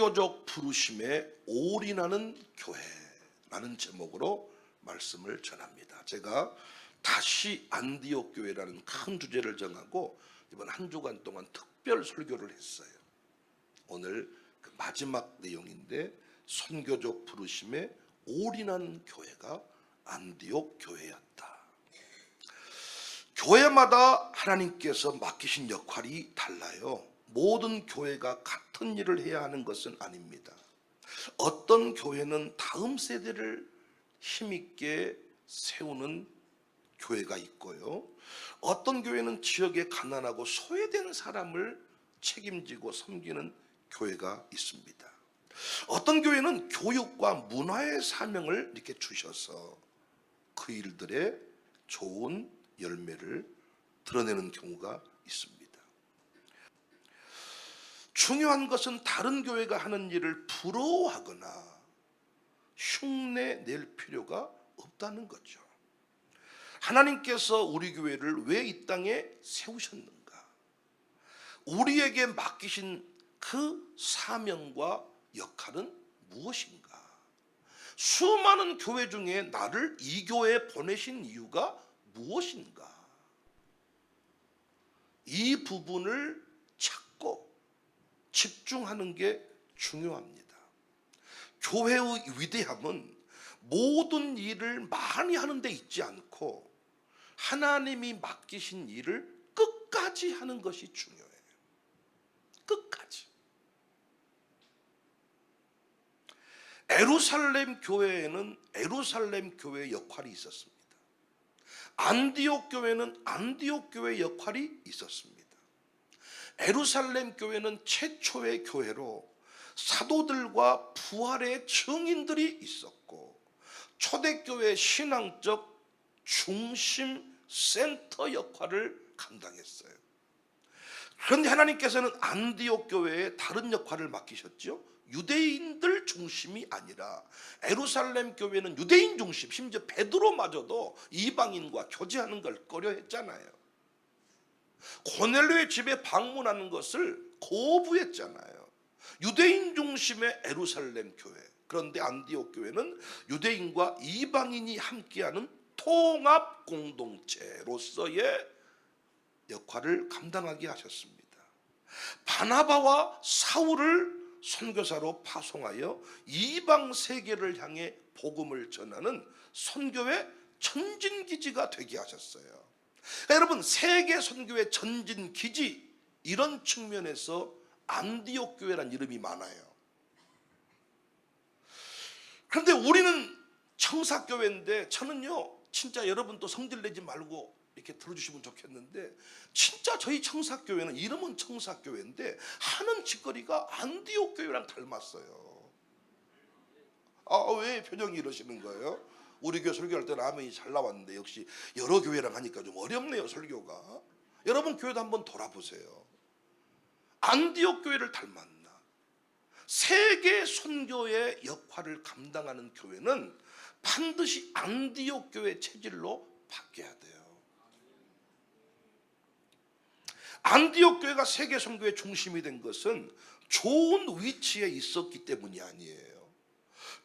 선교적 부르심에 올인하는 교회라는 제목으로 말씀을 전합니다. 제가 다시 안디옥 교회라는 큰 주제를 정하고 이번 한 주간 동안 특별 설교를 했어요. 오늘 그 마지막 내용인데, 선교적 부르심에 올인하는 교회가 안디옥 교회였다. 교회마다 하나님께서 맡기신 역할이 달라요. 모든 교회가 같은 일을 해야 하는 것은 아닙니다. 어떤 교회는 다음 세대를 힘있게 세우는 교회가 있고요, 어떤 교회는 지역에 가난하고 소외된 사람을 책임지고 섬기는 교회가 있습니다. 어떤 교회는 교육과 문화의 사명을 이렇게 주셔서 그 일들의 좋은 열매를 드러내는 경우가 있습니다. 중요한 것은 다른 교회가 하는 일을 부러워하거나 흉내 낼 필요가 없다는 거죠. 하나님께서 우리 교회를 왜 이 땅에 세우셨는가? 우리에게 맡기신 그 사명과 역할은 무엇인가? 수많은 교회 중에 나를 이 교회에 보내신 이유가 무엇인가? 이 부분을 찾고 집중하는 게 중요합니다. 교회의 위대함은 모든 일을 많이 하는 데 있지 않고 하나님이 맡기신 일을 끝까지 하는 것이 중요해요. 끝까지. 예루살렘 교회에는 예루살렘 교회의 역할이 있었습니다. 안디옥 교회는 안디옥 교회의 역할이 있었습니다. 예루살렘 교회는 최초의 교회로 사도들과 부활의 증인들이 있었고, 초대교회 신앙적 중심 센터 역할을 감당했어요. 그런데 하나님께서는 안디옥 교회에 다른 역할을 맡기셨죠. 유대인들 중심이 아니라 예루살렘 교회는 유대인 중심, 심지어 베드로마저도 이방인과 교제하는 걸 꺼려했잖아요. 고넬료의 집에 방문하는 것을 거부했잖아요. 유대인 중심의 예루살렘 교회. 그런데 안디옥 교회는 유대인과 이방인이 함께하는 통합 공동체로서의 역할을 감당하게 하셨습니다. 바나바와 사울을 선교사로 파송하여 이방 세계를 향해 복음을 전하는 선교의 전진기지가 되게 하셨어요. 그러니까 여러분, 세계 선교의 전진기지, 이런 측면에서 안디옥 교회란 이름이 많아요. 그런데 우리는 청사교회인데, 저는요 진짜 여러분도 성질내지 말고 이렇게 들어주시면 좋겠는데, 진짜 저희 청사교회는 이름은 청사교회인데 하는 짓거리가 안디옥 교회랑 닮았어요. 왜 표정이 이러시는 거예요? 우리 교회 설교할 때는 아멘이 잘 나왔는데 역시 여러 교회랑 하니까 좀 어렵네요, 설교가. 여러분 교회도 한번 돌아보세요. 안디옥 교회를 닮았나? 세계 선교의 역할을 감당하는 교회는 반드시 안디옥 교회 체질로 바뀌어야 돼요. 안디옥 교회가 세계 선교의 중심이 된 것은 좋은 위치에 있었기 때문이 아니에요.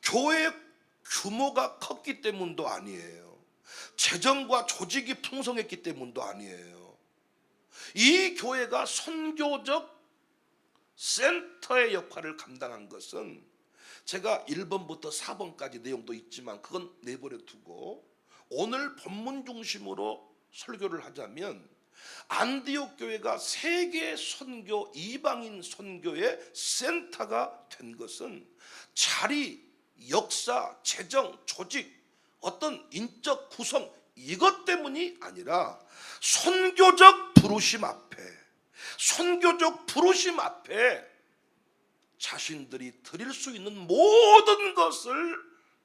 교회의 규모가 컸기 때문도 아니에요. 재정과 조직이 풍성했기 때문도 아니에요. 이 교회가 선교적 센터의 역할을 감당한 것은, 제가 1번부터 4번까지 내용도 있지만 그건 내버려 두고 오늘 본문 중심으로 설교를 하자면, 안디옥 교회가 세계 선교, 이방인 선교의 센터가 된 것은 자리, 역사, 재정, 조직, 어떤 인적 구성, 이것 때문이 아니라 선교적 부르심 앞에 자신들이 드릴 수 있는 모든 것을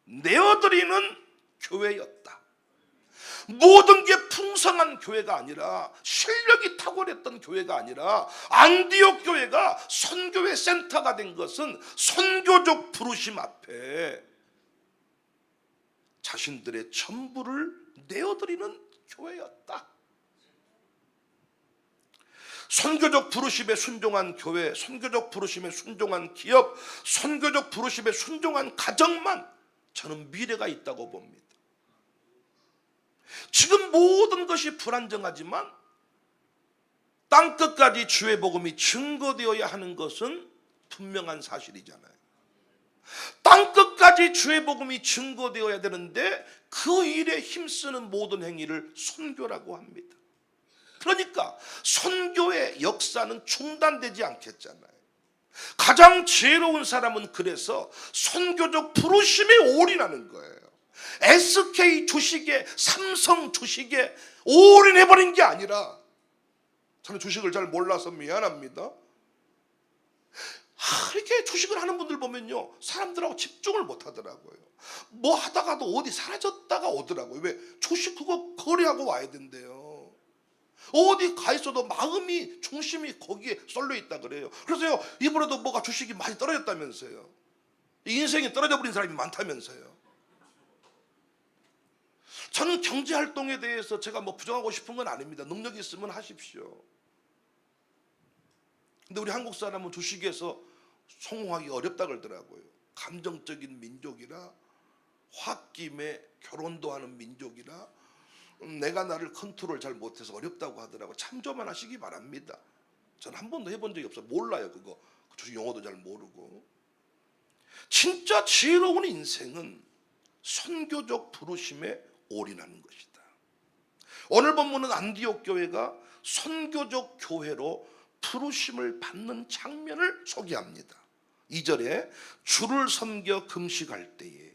내어드리는 교회였다. 모든 게 풍성한 교회가 아니라, 실력이 탁월했던 교회가 아니라, 안디옥 교회가 선교의 센터가 된 것은 선교적 부르심 앞에 자신들의 전부를 내어드리는 교회였다. 선교적 부르심에 순종한 교회, 선교적 부르심에 순종한 기업, 선교적 부르심에 순종한 가정만 저는 미래가 있다고 봅니다. 지금 모든 것이 불안정하지만 땅끝까지 주의 복음이 증거되어야 하는 것은 분명한 사실이잖아요. 땅끝까지 주의 복음이 증거되어야 되는데 그 일에 힘쓰는 모든 행위를 선교라고 합니다. 그러니까 선교의 역사는 중단되지 않겠잖아요. 가장 지혜로운 사람은 그래서 선교적 부르심에 올인하는 거예요. SK 주식에, 삼성 주식에 올인해버린 게 아니라, 저는 주식을 잘 몰라서 미안합니다. 이렇게 주식을 하는 분들 보면요, 사람들하고 집중을 못 하더라고요. 뭐 하다가도 어디 사라졌다가 오더라고요. 왜? 주식 그거 거래하고 와야 된대요. 어디 가 있어도 마음이, 중심이 거기에 쏠려 있다 그래요. 그래서요, 이번에도 뭐가 주식이 많이 떨어졌다면서요. 인생이 떨어져 버린 사람이 많다면서요. 저는 경제활동에 대해서 제가 뭐 부정하고 싶은 건 아닙니다. 능력이 있으면 하십시오. 근데 우리 한국 사람은 주식에서 성공하기 어렵다 그러더라고요. 감정적인 민족이라, 홧김에 결혼도 하는 민족이라, 내가 나를 컨트롤 잘 못해서 어렵다고 하더라고요. 참조만 하시기 바랍니다. 저는 한 번도 해본 적이 없어요. 몰라요, 그거. 주식 용어도 잘 모르고. 진짜 지혜로운 인생은 선교적 부르심에 올인하는 것이다. 오늘 본문은 안디옥 교회가 선교적 교회로 부르심을 받는 장면을 소개합니다. 2절에 주를 섬겨 금식할 때에,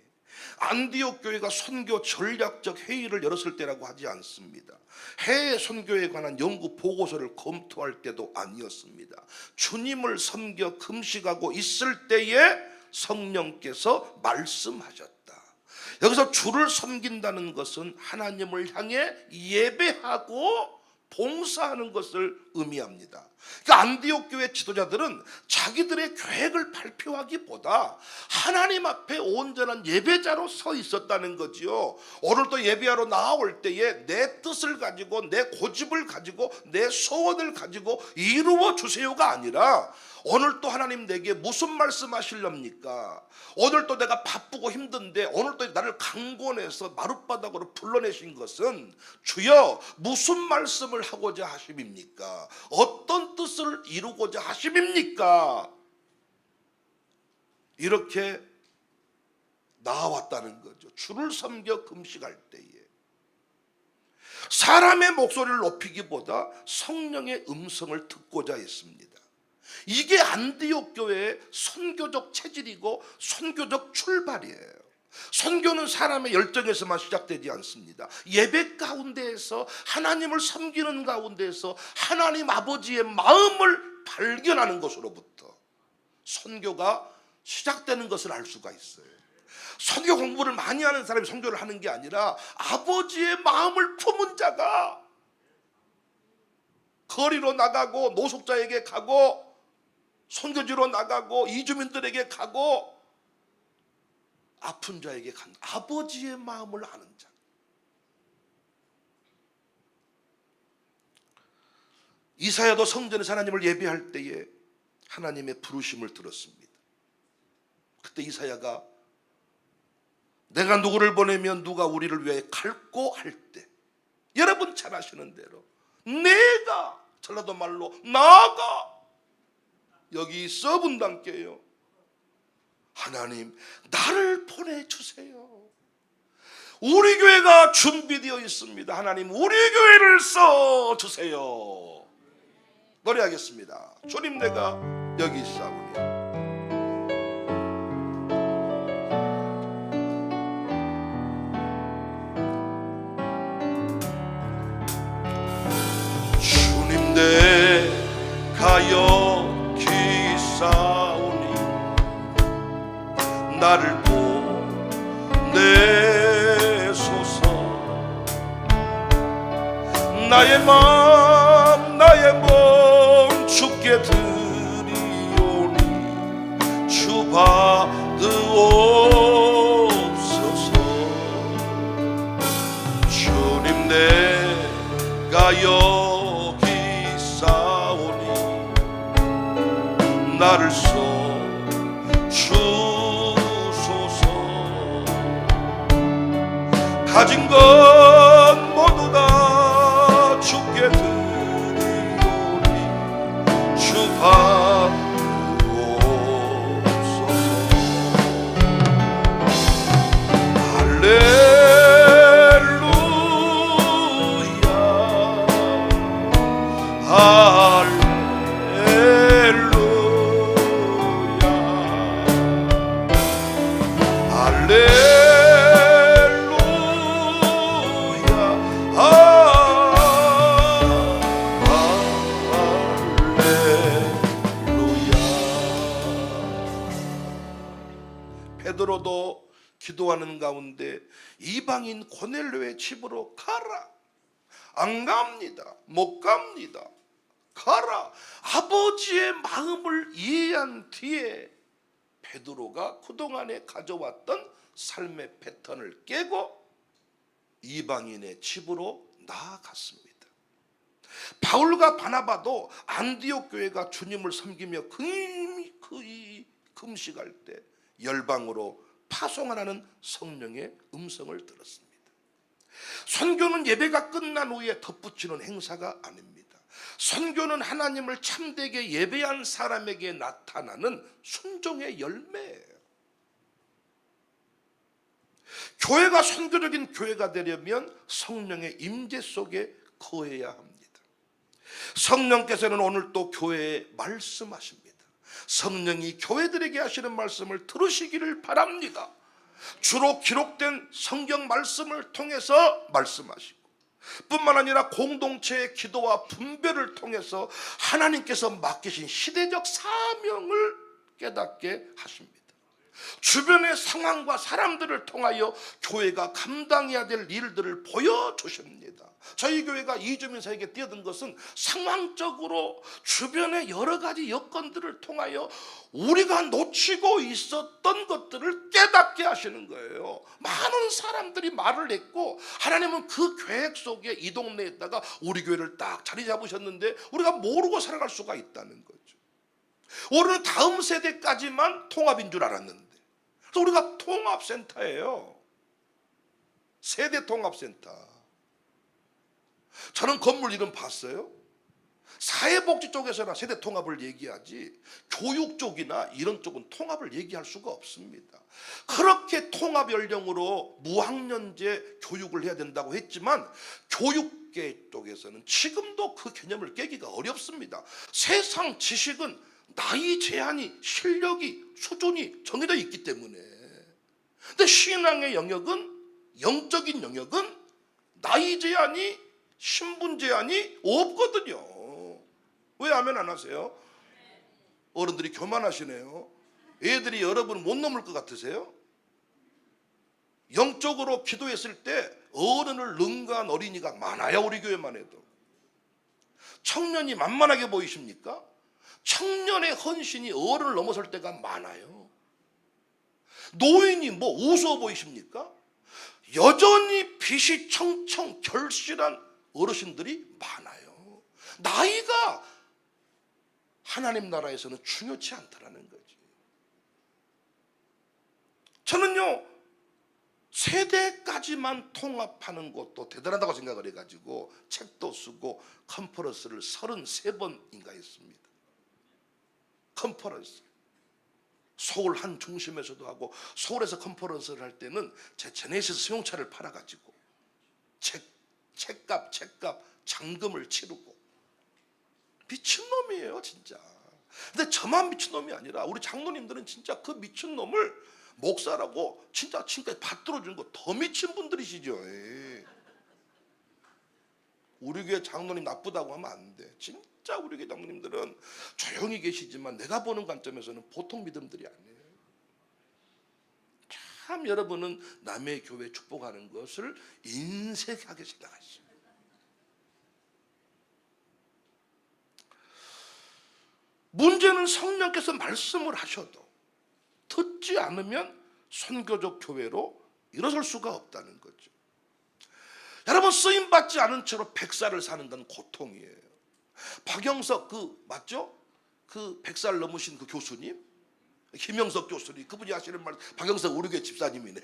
안디옥 교회가 선교 전략적 회의를 열었을 때라고 하지 않습니다. 해외 선교에 관한 연구 보고서를 검토할 때도 아니었습니다. 주님을 섬겨 금식하고 있을 때에 성령께서 말씀하셨다. 여기서 주를 섬긴다는 것은 하나님을 향해 예배하고 봉사하는 것을 의미합니다. 그러니까 안디옥 교회 지도자들은 자기들의 계획을 발표하기보다 하나님 앞에 온전한 예배자로 서 있었다는 거지요. 오늘도 예배하러 나올 때에 내 뜻을 가지고, 내 고집을 가지고, 내 소원을 가지고 이루어 주세요가 아니라, 오늘 또 하나님 내게 무슨 말씀하시렵니까? 오늘 또 내가 바쁘고 힘든데 오늘 또 나를 강권해서 마룻바닥으로 불러내신 것은 주여 무슨 말씀을 하고자 하심입니까? 어떤 뜻을 이루고자 하심입니까? 이렇게 나왔다는 거죠. 주를 섬겨 금식할 때에 사람의 목소리를 높이기보다 성령의 음성을 듣고자 했습니다. 이게 안디옥 교회의 선교적 체질이고 선교적 출발이에요. 선교는 사람의 열정에서만 시작되지 않습니다. 예배 가운데에서, 하나님을 섬기는 가운데에서 하나님 아버지의 마음을 발견하는 것으로부터 선교가 시작되는 것을 알 수가 있어요. 선교 공부를 많이 하는 사람이 선교를 하는 게 아니라 아버지의 마음을 품은 자가 거리로 나가고, 노숙자에게 가고, 선교지로 나가고, 이주민들에게 가고, 아픈 자에게 간 아버지의 마음을 아는 자. 이사야도 성전에서 하나님을 예배할 때에 하나님의 부르심을 들었습니다. 그때 이사야가 내가 누구를 보내면 누가 우리를 위해 갈고 할 때, 여러분 잘 아시는 대로 내가, 전라도 말로 나가 여기 있어 분당께요. 하나님 나를 보내주세요. 우리 교회가 준비되어 있습니다. 하나님 우리 교회를 써주세요. 노래하겠습니다. 주님 내가 여기 있사오니. 주님 내가 여기 있사오니 나를 보내소서. 나의 마음 나의 몸 주께 드리오니 주 받으옵소서. 주님 내가 여기 있사오니 나를 써 주소서. 가진 것 모두 다 주께 드리오니 주 받으옵소서. 할렐루야 할렐루야 베드로도 기도하는 가운데 이방인 고넬료의 집으로 가라. 안 갑니다. 못 갑니다. 가라. 아버지의 마음을 이해한 뒤에 베드로가 그동안에 가져왔던 삶의 패턴을 깨고 이방인의 집으로 나아갔습니다. 바울과 바나바도 안디옥 교회가 주님을 섬기며 금식할 때 열방으로 파송하라는 성령의 음성을 들었습니다. 선교는 예배가 끝난 후에 덧붙이는 행사가 아닙니다. 선교는 하나님을 참되게 예배한 사람에게 나타나는 순종의 열매예요. 교회가 선교적인 교회가 되려면 성령의 임재 속에 거해야 합니다. 성령께서는 오늘 또 교회에 말씀하십니다. 성령이 교회들에게 하시는 말씀을 들으시기를 바랍니다. 주로 기록된 성경 말씀을 통해서 말씀하시고 뿐만 아니라 공동체의 기도와 분별을 통해서 하나님께서 맡기신 시대적 사명을 깨닫게 하십니다. 주변의 상황과 사람들을 통하여 교회가 감당해야 될 일들을 보여주십니다. 저희 교회가 이주민 사역에 뛰어든 것은 상황적으로 주변의 여러 가지 여건들을 통하여 우리가 놓치고 있었던 것들을 깨닫게 하시는 거예요. 많은 사람들이 말을 했고 하나님은 그 계획 속에 이 동네에다가 우리 교회를 딱 자리 잡으셨는데 우리가 모르고 살아갈 수가 있다는 거죠. 우리는 다음 세대까지만 통합인 줄 알았는데 그래서 우리가 통합센터예요. 세대통합센터. 저는 건물 이름 봤어요. 사회복지 쪽에서나 세대통합을 얘기하지 교육 쪽이나 이런 쪽은 통합을 얘기할 수가 없습니다. 그렇게 통합 연령으로 무학년제 교육을 해야 된다고 했지만 교육계 쪽에서는 지금도 그 개념을 깨기가 어렵습니다. 세상 지식은 나이 제한이 실력이 수준이 정해져 있기 때문에 근데 신앙의 영역은 영적인 영역은 나이 제한이 신분 제한이 없거든요. 왜 아멘 안 하세요? 어른들이 교만하시네요. 애들이 여러분 못 넘을 것 같으세요? 영적으로 기도했을 때 어른을 능가한 어린이가 많아요. 우리 교회만 해도. 청년이 만만하게 보이십니까? 청년의 헌신이 어른을 넘어설 때가 많아요. 노인이 뭐 우스워 보이십니까? 여전히 빛이 청청 결실한 어르신들이 많아요. 나이가 하나님 나라에서는 중요치 않다라는 거지. 저는요 세대까지만 통합하는 것도 대단하다고 생각을 해가지고 책도 쓰고 컨퍼런스를 33번인가 했습니다. 컨퍼런스 서울 한 중심에서도 하고 서울에서 컨퍼런스를 할 때는 제 제네시스 승용차를 팔아가지고 책값 잔금을 치르고 미친놈이에요 진짜. 근데 저만 미친놈이 아니라 우리 장로님들은 진짜 그 미친놈을 목사라고 진짜 지금까지 받들어 주는 거 더 미친 분들이시죠. 우리 교회 장로님 나쁘다고 하면 안 돼. 진짜 우리 교회 장로님들은 조용히 계시지만 내가 보는 관점에서는 보통 믿음들이 아니에요. 참 여러분은 남의 교회 축복하는 것을 인색하게 생각하시죠. 문제는 성령께서 말씀을 하셔도 듣지 않으면 선교적 교회로 일어설 수가 없다는 거죠. 여러분 쓰임받지 않은 채로 백살을 사는 건 고통이에요. 박영석 그 맞죠? 그 100살 넘으신 그 교수님, 김영석 교수님, 그분이 하시는 말, 박영석 우리 교회 집사님이네.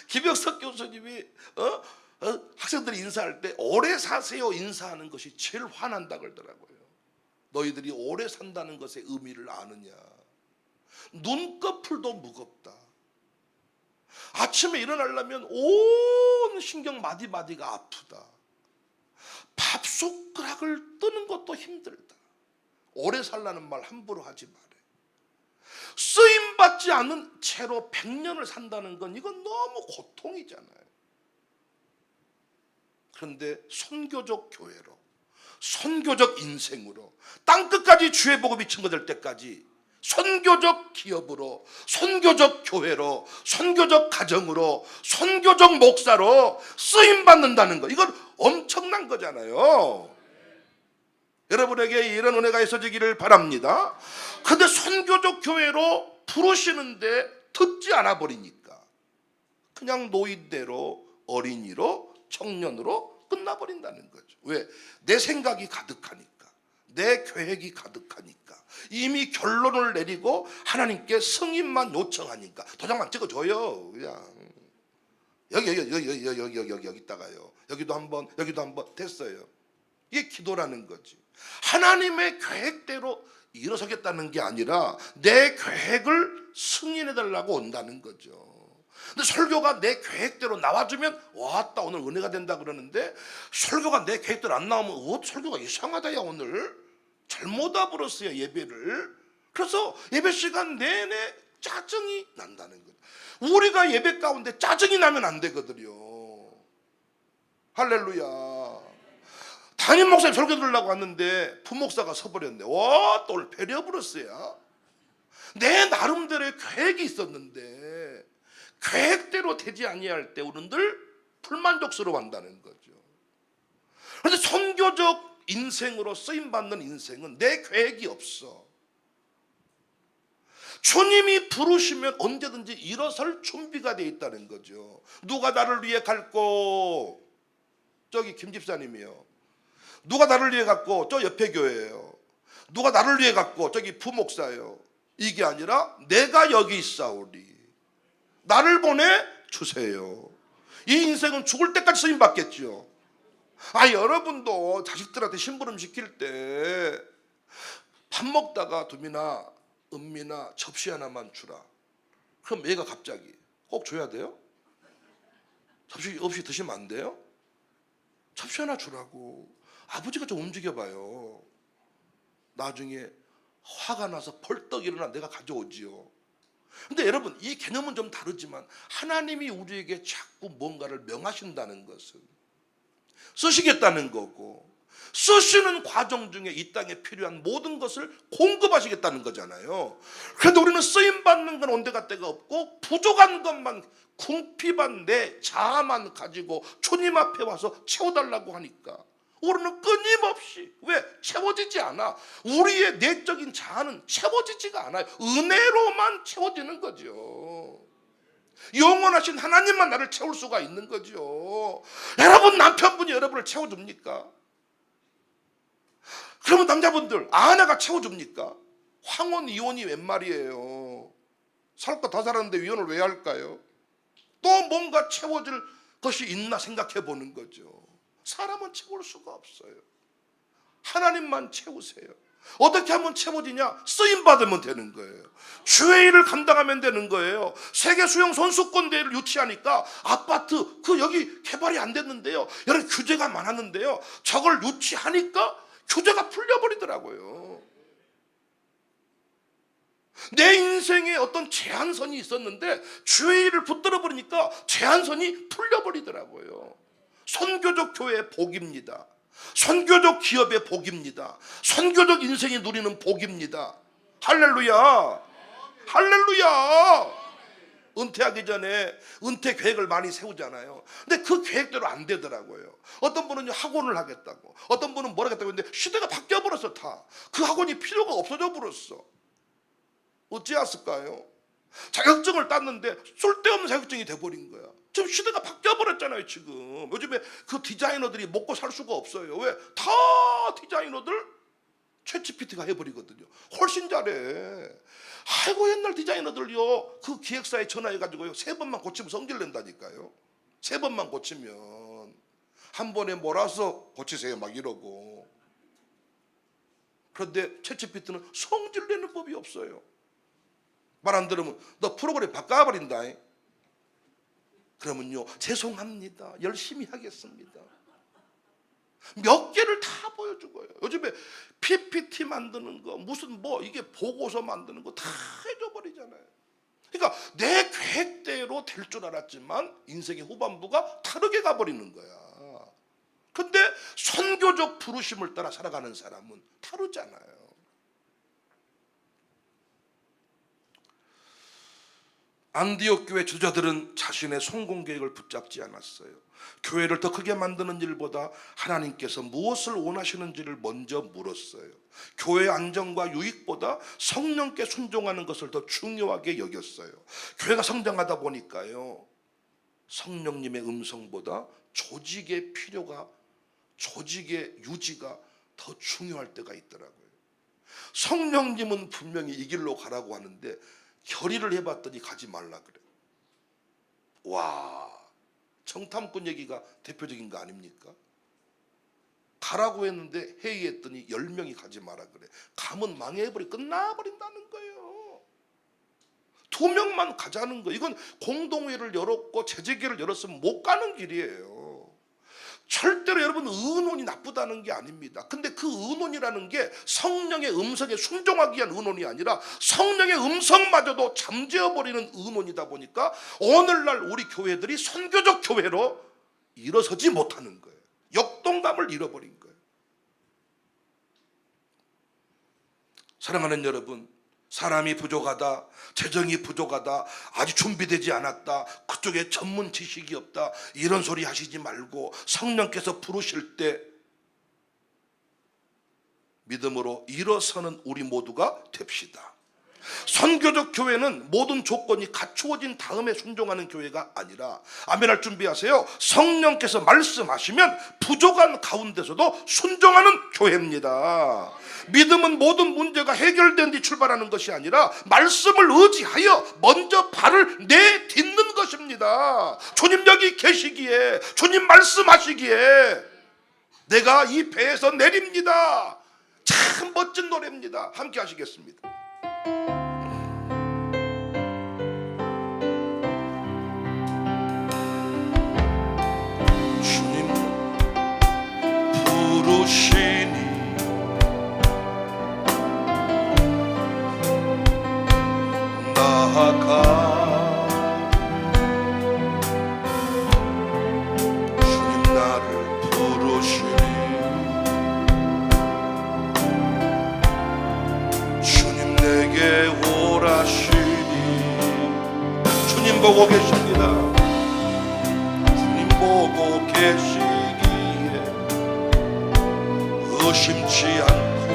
김영석 교수님이 학생들이 인사할 때 오래 사세요 인사하는 것이 제일 화난다 그러더라고요. 너희들이 오래 산다는 것의 의미를 아느냐. 눈꺼풀도 무겁다. 아침에 일어나려면 온 신경 마디마디가 아프다. 밥숟가락을 뜨는 것도 힘들다. 오래 살라는 말 함부로 하지 말아요. 쓰임받지 않은 채로 100년을 산다는 건 이건 너무 고통이잖아요. 그런데 선교적 교회로, 선교적 인생으로 땅끝까지 주의 복음이 증거될 때까지 선교적 기업으로, 선교적 교회로, 선교적 가정으로, 선교적 목사로 쓰임받는다는 거, 이건 엄청난 거잖아요. 여러분에게 이런 은혜가 있어지기를 바랍니다. 근데 선교적 교회로 부르시는데 듣지 않아 버리니까 그냥 노인대로, 어린이로, 청년으로 끝나버린다는 거죠. 왜? 내 생각이 가득하니까, 내 계획이 가득하니까, 이미 결론을 내리고 하나님께 승인만 요청하니까. 도장만 찍어줘요. 그냥 여기다가요, 여기도 한번, 여기도 한번, 됐어요. 이게 기도라는 거지. 하나님의 계획대로 일어서겠다는 게 아니라 내 계획을 승인해달라고 온다는 거죠. 근데 설교가 내 계획대로 나와주면 왔다 오늘 은혜가 된다 그러는데, 설교가 내 계획대로 안 나오면 설교가 이상하다 야 오늘 잘못 와버렸어요 예배를. 그래서 예배 시간 내내 짜증이 난다는 거예요. 우리가 예배 가운데 짜증이 나면 안 되거든요. 할렐루야. 담임 목사님 설교 들으려고 왔는데 부목사가 서버렸네. 와, 또 오늘 배려버렸어요. 내 나름대로의 계획이 있었는데 계획대로 되지 아니할 때 우리들 불만족스러워한다는 거죠. 그런데 선교적 인생으로 쓰임받는 인생은 내 계획이 없어. 주님이 부르시면 언제든지 일어설 준비가 되어 있다는 거죠. 누가 나를 위해 갈고, 저기 김 집사님이요. 누가 나를 위해 갔고, 저 옆에 교회예요. 누가 나를 위해 갔고, 저기 부목사예요. 이게 아니라 내가 여기 있사오리, 나를 보내주세요. 이 인생은 죽을 때까지 쓰임받겠죠. 여러분도 자식들한테 심부름 시킬 때 밥 먹다가 두미나 은미나 접시 하나만 주라. 그럼 얘가 갑자기 꼭 줘야 돼요? 접시 없이 드시면 안 돼요? 접시 하나 주라고. 아버지가 좀 움직여봐요. 나중에 화가 나서 벌떡 일어나 내가 가져오지요. 근데 여러분, 이 개념은 좀 다르지만 하나님이 우리에게 자꾸 뭔가를 명하신다는 것은 쓰시겠다는 거고, 쓰시는 과정 중에 이 땅에 필요한 모든 것을 공급하시겠다는 거잖아요. 그런데 우리는 쓰임받는 건 온데간데가 없고 부족한 것만, 궁핍한 내 자아만 가지고 주님 앞에 와서 채워달라고 하니까 우리는 끊임없이, 왜? 채워지지 않아. 우리의 내적인 자아는 채워지지가 않아요. 은혜로만 채워지는 거죠. 영원하신 하나님만 나를 채울 수가 있는 거죠. 여러분, 남편분이 여러분을 채워줍니까? 그러면 남자분들, 아내가 채워줍니까? 황혼 이혼이 웬 말이에요. 살 거 다 살았는데 이혼을 왜 할까요? 또 뭔가 채워질 것이 있나 생각해 보는 거죠. 사람은 채울 수가 없어요. 하나님만 채우세요. 어떻게 하면 채워지냐? 쓰임받으면 되는 거예요. 주의 일을 감당하면 되는 거예요. 세계 수영 선수권 대회를 유치하니까 아파트 여기 개발이 안 됐는데요, 여러 규제가 많았는데요, 저걸 유치하니까 규제가 풀려버리더라고요. 내 인생에 어떤 제한선이 있었는데 주의 일을 붙들어 버리니까 제한선이 풀려버리더라고요. 선교적 교회의 복입니다. 선교적 기업의 복입니다. 선교적 인생이 누리는 복입니다. 할렐루야. 할렐루야. 은퇴하기 전에 은퇴 계획을 많이 세우잖아요. 근데 그 계획대로 안 되더라고요. 어떤 분은 학원을 하겠다고, 어떤 분은 뭘 하겠다고 했는데 시대가 바뀌어 버렸어. 다 그 학원이 필요가 없어져 버렸어. 어찌했을까요? 자격증을 땄는데 쓸데없는 자격증이 돼버린 거야. 지금 시대가 바뀌어버렸잖아요. 지금 요즘에 그 디자이너들이 먹고 살 수가 없어요. 왜? 다 디자이너들 챗GPT가 해버리거든요. 훨씬 잘해. 아이고 옛날 디자이너들요 그 기획사에 전화해가지고요 3번만 고치면 성질 낸다니까요. 3번만 고치면 한 번에 몰아서 고치세요 막 이러고. 그런데 챗GPT는 성질 내는 법이 없어요. 말 안 들으면 너 프로그램 바꿔버린다. 그러면요 죄송합니다 열심히 하겠습니다. 몇 개를 다 보여주고요. 요즘에 PPT 만드는 거 무슨 뭐 이게 보고서 만드는 거 다 해줘버리잖아요. 그러니까 내 계획대로 될 줄 알았지만 인생의 후반부가 다르게 가버리는 거야. 근데 선교적 부르심을 따라 살아가는 사람은 다르잖아요. 안디옥 교회 지도자들은 자신의 성공 계획을 붙잡지 않았어요. 교회를 더 크게 만드는 일보다 하나님께서 무엇을 원하시는지를 먼저 물었어요. 교회의 안정과 유익보다 성령께 순종하는 것을 더 중요하게 여겼어요. 교회가 성장하다 보니까요 성령님의 음성보다 조직의 필요가, 조직의 유지가 더 중요할 때가 있더라고요. 성령님은 분명히 이 길로 가라고 하는데 결의를 해봤더니 가지 말라 그래. 와, 정탐꾼 얘기가 대표적인 거 아닙니까? 가라고 했는데 회의했더니 10명이 가지 마라 그래. 가면 망해버리 끝나버린다는 거예요. 2명만 가자는 거. 이건 공동회를 열었고 재재기를 열었으면 못 가는 길이에요. 절대로 여러분 의논이 나쁘다는 게 아닙니다. 근데 그 의논이라는 게 성령의 음성에 순종하기 위한 의논이 아니라 성령의 음성마저도 잠재워버리는 의논이다 보니까 오늘날 우리 교회들이 선교적 교회로 일어서지 못하는 거예요. 역동감을 잃어버린 거예요. 사랑하는 여러분, 사람이 부족하다, 재정이 부족하다, 아직 준비되지 않았다, 그쪽에 전문 지식이 없다, 이런 소리 하시지 말고 성령께서 부르실 때 믿음으로 일어서는 우리 모두가 됩시다. 선교적 교회는 모든 조건이 갖추어진 다음에 순종하는 교회가 아니라, 아멘할 준비하세요. 성령께서 말씀하시면 부족한 가운데서도 순종하는 교회입니다. 믿음은 모든 문제가 해결된 뒤 출발하는 것이 아니라 말씀을 의지하여 먼저 발을 내딛는 것입니다. 주님 여기 계시기에, 주님 말씀하시기에 내가 이 배에서 내립니다. 참 멋진 노래입니다. 함께 하시겠습니다. 주님 부르시니 나아가, 주님 나를 부르시니 주님 내게 오라시니. 주님 보고 계십니다. 주님 보고 계시기에 의심치 않고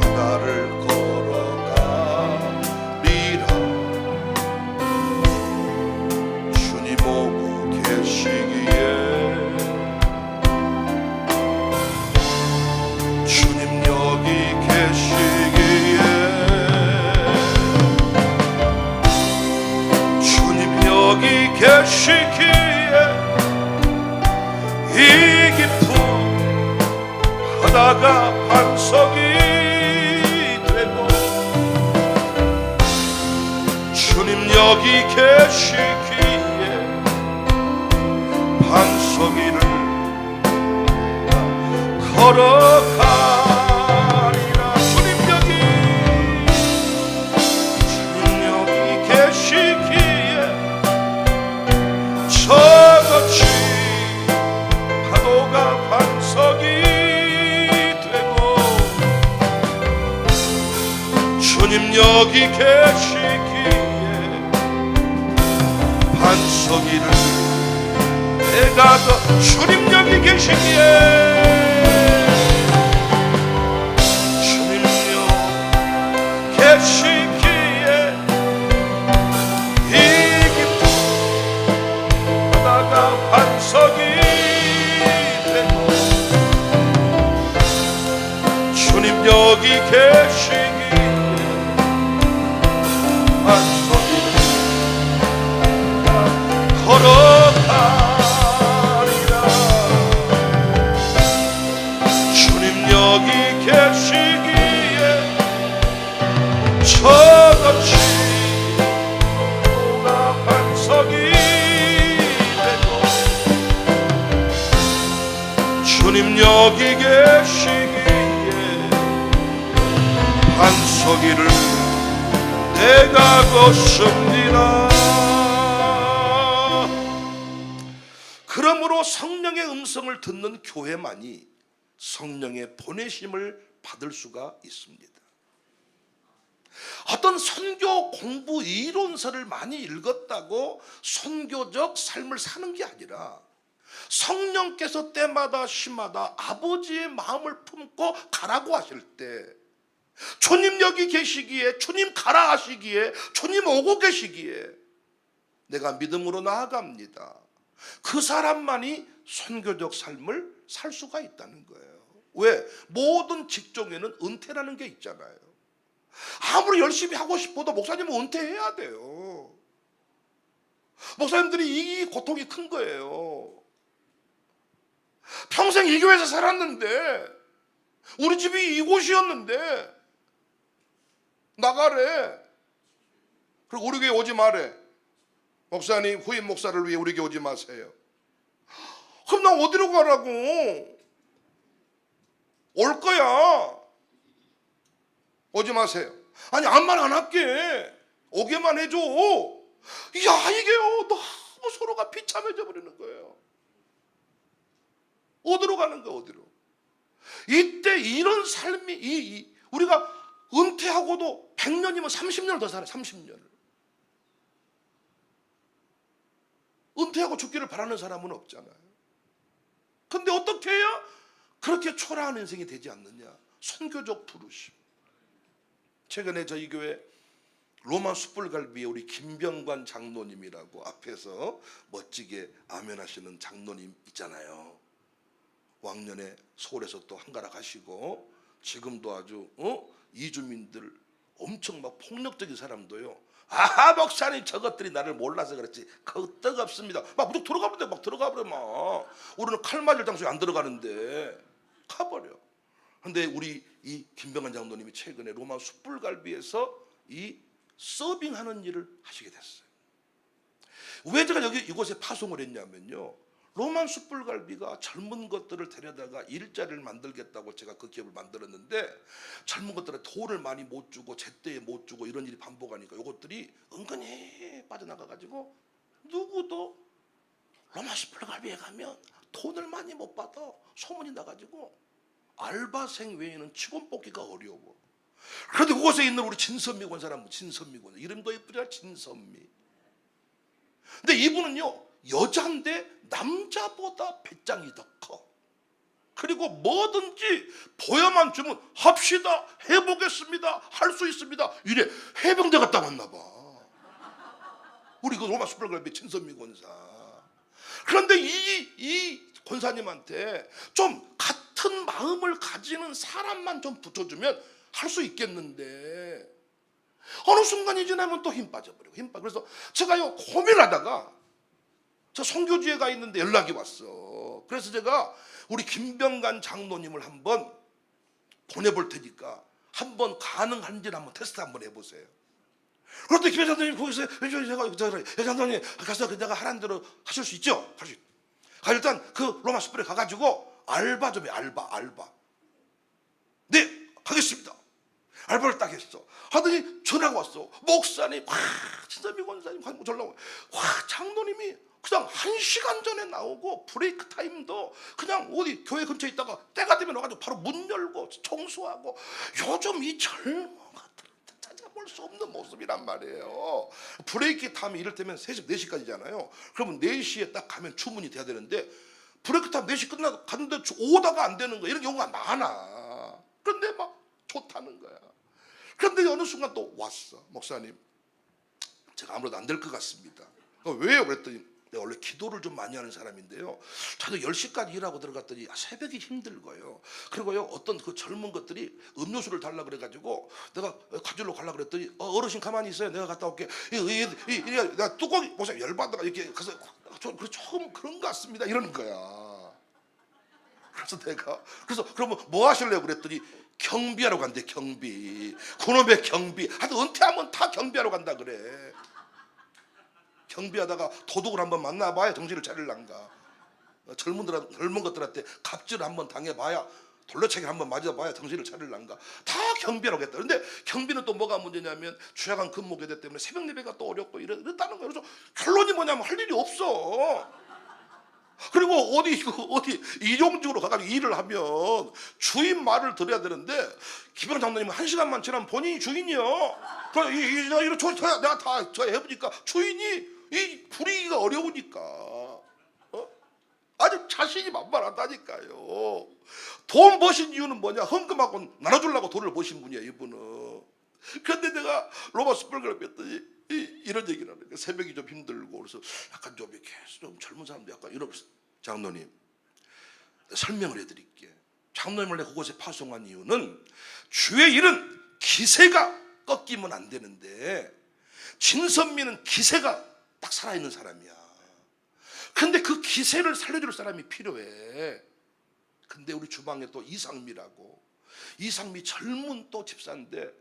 바다를 걸어가리라. 주님 보고 계시기에 주님 여기 계시기에 주님 여기 계시기에 이 깊은 바다가 반석이 되고, 주님 여기 계시기에 반석 위를 걸어가리라. 주님 여기 계시기에 저같이 파도가 반석이 되고, 주님 여기 계시기에 반석 위를 내가 더, 주님 여기 계시기에 주님 여기 계시기에 이 깊은 바다가 반석이 되고, 주님 여기 계시기에 반석이를 걸어가리라. 주님 여기 계시기에 저같이 누가 반석이 되고, 주님 여기 계시기에 반석이를 내가 걷습니다. 그러므로 성령의 음성을 듣는 교회만이 성령의 보내심을 받을 수가 있습니다. 어떤 선교 공부 이론서를 많이 읽었다고 선교적 삶을 사는 게 아니라 성령께서 때마다 시마다 아버지의 마음을 품고 가라고 하실 때, 주님 여기 계시기에, 주님 가라 하시기에, 주님 오고 계시기에 내가 믿음으로 나아갑니다. 그 사람만이 선교적 삶을 살 수가 있다는 거예요. 왜? 모든 직종에는 은퇴라는 게 있잖아요. 아무리 열심히 하고 싶어도 목사님은 은퇴해야 돼요. 목사님들이 이 고통이 큰 거예요. 평생 이 교회에서 살았는데, 우리 집이 이곳이었는데 나가래. 그리고 우리 교회 오지 마래. 목사님, 후임 목사를 위해 우리 교회 오지 마세요. 그럼 나 어디로 가라고? 올 거야. 오지 마세요. 아니, 아무 말 안 할게. 오게만 해줘. 야, 이게요, 너무 서로가 비참해져 버리는 거예요. 어디로 가는 거야, 어디로? 이때 이런 삶이, 우리가 은퇴하고도 100년이면 30년을 더 살아요. 30년을. 은퇴하고 죽기를 바라는 사람은 없잖아요. 근데 어떻게 해야 그렇게 초라한 인생이 되지 않느냐? 선교적 부르심. 최근에 저희 교회 로마 숯불갈비에 우리 김병관 장로님이라고 앞에서 멋지게 아멘하시는 장로님 있잖아요. 왕년에 서울에서 또 한가락하시고 지금도 아주 이주민들 엄청 막 폭력적인 사람도요. 아하, 목사님 저것들이 나를 몰라서 그렇지 그 떡 없습니다. 막 무조건 들어가버려. 막 들어가버려. 막 우리는 칼 맞을 장소에 안 들어가는데 가버려. 근데 우리 이 김병관 장로님이 최근에 로마 숯불갈비에서 이 서빙하는 일을 하시게 됐어요. 왜 제가 여기 이곳에 파송을 했냐면요, 로만 숯불갈비가 젊은 것들을 데려다가 일자리를 만들겠다고 제가 그 기업을 만들었는데, 젊은 것들에 돈을 많이 못 주고 제때에 못 주고 이런 일이 반복하니까 이것들이 은근히 빠져나가가지고 누구도 로만 숯불갈비에 가면 돈을 많이 못 받아 소문이 나가지고 알바생 외에는 직원 뽑기가 어려워. 그런데 그곳에 있는 우리 진선미 권사람, 진선미 권사, 이름도 예쁘잖아, 진선미. 근데 이분은요, 여자인데 남자보다 배짱이 더 커. 그리고 뭐든지 보여만 주면 합시다, 해보겠습니다, 할 수 있습니다, 이래. 해병대 갔다 왔나 봐, 우리 그 로마 숯불갈비 진선미 권사. 그런데 이 권사님한테 좀 같은 마음을 가지는 사람만 좀 붙여주면 할 수 있겠는데 어느 순간이 지나면 또 힘 빠져버리고 그래서 제가요 고민하다가 저 선교지에 가 있는데 연락이 왔어. 그래서 제가 우리 김병관 장로님을 한번 보내볼 테니까 한번 가능한지는 한번 테스트 한번 해보세요. 그런데 김 장로님 거기서 제가 장로님 가서 내가 하라는 대로 하실 수 있죠? 할 수 있죠. 일단 그 로마 숯불에 가가지고 알바 좀 해. 알바. 네, 하겠습니다. 알바를 딱 했어. 하더니 전화가 왔어. 목사님, 진짜 미권사님 전화가 와, 장로님이 그냥 1시간 전에 나오고 브레이크 타임도 그냥 어디 교회 근처에 있다가 때가 되면 와가지고 바로 문 열고 청소하고. 요즘 이 젊은 것들은 찾아볼 수 없는 모습이란 말이에요. 브레이크 타임이 이를테면 3시, 4시까지잖아요. 그러면 4시에 딱 가면 주문이 돼야 되는데 브레이크 타임 4시 끝나고 갔는데 오다가 안 되는 거, 이런 경우가 많아. 그런데 막 좋다는 거야. 그런데 어느 순간 또 왔어. 목사님, 제가 아무래도 안 될 것 같습니다. 왜요? 그랬더니 내가 원래 기도를 좀 많이 하는 사람인데요. 저도 10시까지 일하고 들어갔더니 새벽이 힘들고요. 그리고요, 어떤 그 젊은 것들이 음료수를 달라 그래가지고 내가 가지러 가려고 그랬더니 어르신 가만히 있어요. 내가 갔다 올게. 내가 뚜껑이 보세요. 열받다가 이렇게 가서 조금 그런 것 같습니다. 이러는 거야. 그래서 그러면 뭐 하실래요? 그랬더니 경비하러 간대. 경비. 그놈의 경비. 하여튼 은퇴하면 다 경비하러 간다 그래. 경비하다가 도둑을 한번 만나봐야 정신을 차릴란가. 젊은 것들한테 갑질을 한번 당해봐야, 돌려차기를 한번 맞아봐야 정신을 차릴란가. 다 경비하러 가겠다. 그런데 경비는 또 뭐가 문제냐면 주야간 근무교대 때문에 새벽 예배가 또 어렵고 이랬다는 거예요. 그래서 결론이 뭐냐면 할 일이 없어. 그리고 어디 일용직으로 가가지고 일을 하면 주인 말을 들어야 되는데, 기병 장로님은 1시간만 지나면 본인이 주인이요. 내가 다 해보니까 주인이 이 부리기가 어려우니까 아주 자신이 만만하다니까요. 돈 버신 이유는 뭐냐? 헌금하고 나눠주려고 돈을 버신 분이야, 이분은. 그런데 내가 로마 스펄그를 뺐더니 이런 얘기를 하는 거야. 새벽이 좀 힘들고. 그래서 약간 좀 이렇게 좀 젊은 사람도 약간 이러면서, 장로님 설명을 해드릴게. 장로님을 내가 그곳에 파송한 이유는 주의 일은 기세가 꺾이면 안 되는데 진선미는 기세가 딱 살아있는 사람이야. 근데 그 기세를 살려줄 사람이 필요해. 근데 우리 주방에 또 이상미 젊은 또 집사인데